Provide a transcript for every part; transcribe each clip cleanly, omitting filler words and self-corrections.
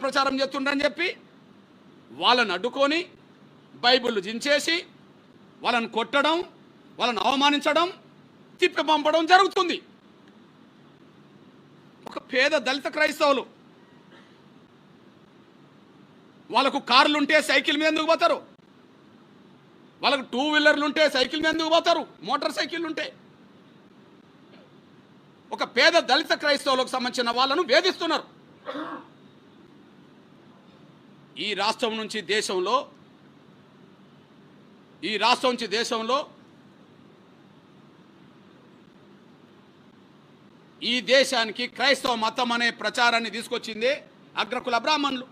ప్రచారం చేస్తుండని చెప్పి వాళ్ళని అడ్డుకొని బైబిల్ జించేసి వాళ్ళని కొట్టడం, వాళ్ళని అవమానించడం, తిప్పి పంపడం జరుగుతుంది. ఒక పేద దళిత క్రైస్తవులు వాళ్ళకు కార్లు ఉంటే సైకిల్ మీద ఎందుకు పోతారు? వాళ్ళకు 2 వీలర్లు ఉంటే సైకిల్ మీద ఎందుకు పోతారు? మోటార్ సైకిళ్ళు ఉంటే. ఒక పేద దళిత క్రైస్తవులకు సంబంధించిన వాళ్ళను వేధిస్తున్నారు. ఈ రాష్ట్రం నుంచి దేశంలో ఈ దేశానికి క్రైస్తవ మతం అనే ప్రచారాన్ని తీసుకొచ్చిందే అగ్రకుల బ్రాహ్మణులు.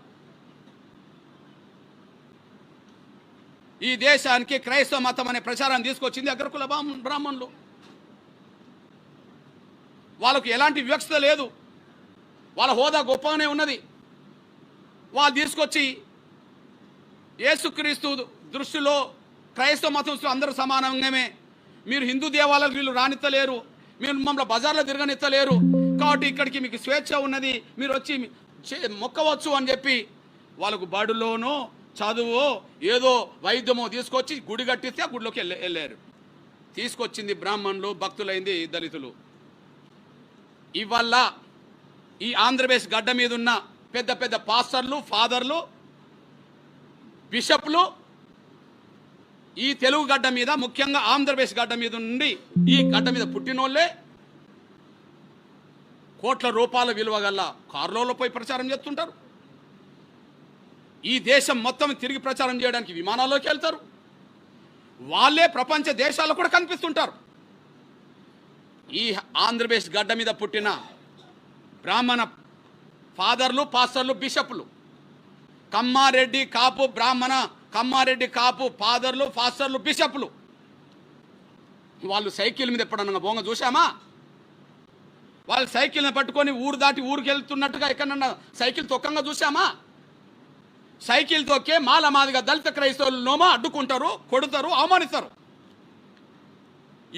ఈ దేశానికి క్రైస్తవ మతం అనే ప్రచారాన్ని తీసుకొచ్చింది అగ్రకుల బ్రాహ్మణులు. వాళ్ళకు ఎలాంటి వివక్షత లేదు, వాళ్ళ హోదా గొప్పగానే ఉన్నది. వాళ్ళు తీసుకొచ్చి యేసుక్రీస్తు దృష్టిలో క్రైస్తవ మతస్థులు అందరూ సమానంగానే, మీరు హిందూ దేవాలయాలకు వీళ్ళు రానిత్తలేరు, మీరు మమ్మల్ని బజార్లో తిరగనిత్తలేరు, కాబట్టి ఇక్కడికి మీకు స్వేచ్ఛ ఉన్నది, మీరు వచ్చి మొక్కవచ్చు అని చెప్పి వాళ్ళకు బడులోనో చదువో ఏదో వైద్యమో తీసుకొచ్చి గుడి కట్టిస్తే ఆ గుడిలోకి వెళ్ళారు. తీసుకొచ్చింది బ్రాహ్మణులు, భక్తులైంది దళితులు. ఇవల్ల ఈ ఆంధ్రప్రదేశ్ గడ్డ మీద ఉన్న పెద్ద పెద్ద పాస్టర్లు, ఫాదర్లు, బిషప్లు ఈ తెలుగు గడ్డ మీద, ముఖ్యంగా ఆంధ్రప్రదేశ్ గడ్డ మీద నుండి ఈ గడ్డ మీద పుట్టినోళ్ళే కోట్ల రూపాయల విలువ గల కార్లలోపై ప్రచారం చేస్తుంటారు. ఈ దేశం మొత్తం తిరిగి ప్రచారం చేయడానికి విమానాల్లోకి వెళ్తారు. వాళ్ళే ప్రపంచ దేశాల్లో కూడా కనిపిస్తుంటారు. ఈ ఆంధ్రప్రదేశ్ గడ్డ మీద పుట్టిన బ్రాహ్మణ ఫాదర్లు, పాస్టర్లు, బిషప్లు, కమ్మారెడ్డి కాపు బ్రాహ్మణ, కమ్మారెడ్డి కాపు ఫాదర్లు, పాస్టర్లు, బిషప్లు, వాళ్ళు సైకిల్ మీద ఎప్పుడన్నా బోంగ చూసామా? వాళ్ళు సైకిల్ని పట్టుకొని ఊరు దాటి ఊరికి వెళ్తున్నట్టుగా ఎక్కడన్నా సైకిల్ తొక్కంగా చూసామా? సైకిల్ తొక్కే మాల మాదిగా దళిత క్రైస్తవులు నోమా అడ్డుకుంటారు, కొడుతారు, అవమానిస్తారు.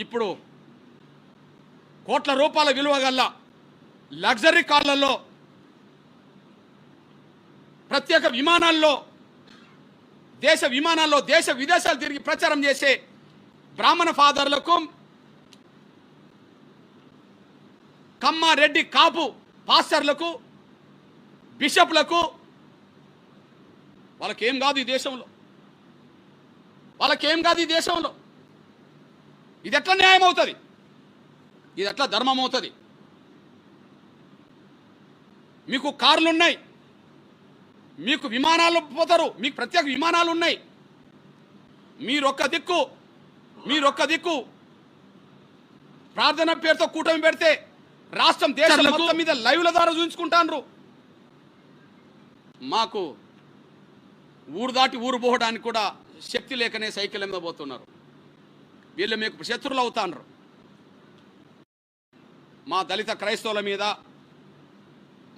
ఇప్పుడు కోట్ల రూపాయల విలువ గల లగ్జరీ కార్లలో, ప్రత్యేక విమానాల్లో, దేశ విదేశాలు తిరిగి ప్రచారం చేసే బ్రాహ్మణ ఫాదర్లకు, కమ్మారెడ్డి కాపు పాస్టర్లకు, బిషప్లకు వాళ్ళకేం కాదు ఈ దేశంలో. ఇది ఎట్లా న్యాయం అవుతుంది? ఇది ఎట్లా ధర్మం అవుతుంది? మీకు కార్లు ఉన్నాయి, మీకు విమానాలు పోతారు, మీకు ప్రత్యేక విమానాలు ఉన్నాయి. మీరొక్క దిక్కు ప్రార్థన పేరుతో కూటమి పెడితే రాష్ట్రం దేశం మొత్తం మీద లైవ్ల ద్వారా చూపించుకుంటారు. మాకు ఊరు దాటి ఊరు పోవడానికి కూడా శక్తి లేకనే సైకిల్ మీద పోతున్నారు. వీళ్ళు మీకు శత్రువులు అవుతారు. మా దళిత క్రైస్తవుల మీద,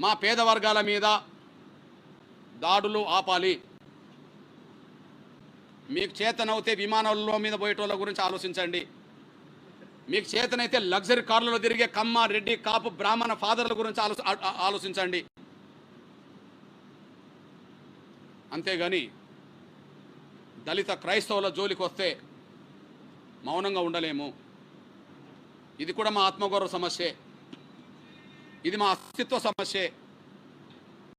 మా పేద వర్గాల మీద దాడులు ఆపాలి. మీకు చేతనవుతే విమానాల మీద పోయేటోళ్ళ గురించి ఆలోచించండి. మీకు చేతనైతే లగ్జరీ కార్లలో తిరిగే కమ్మ, రెడ్డి, కాపు, బ్రాహ్మణ ఫాదర్ల గురించి ఆలోచించండి. అంతేగాని దళిత క్రైస్తవుల జోలికి వస్తే మౌనంగా ఉండలేము. ఇది కూడా మా ఆత్మగౌరవ సమస్యే, ఇది మా అస్తిత్వ సమస్యే.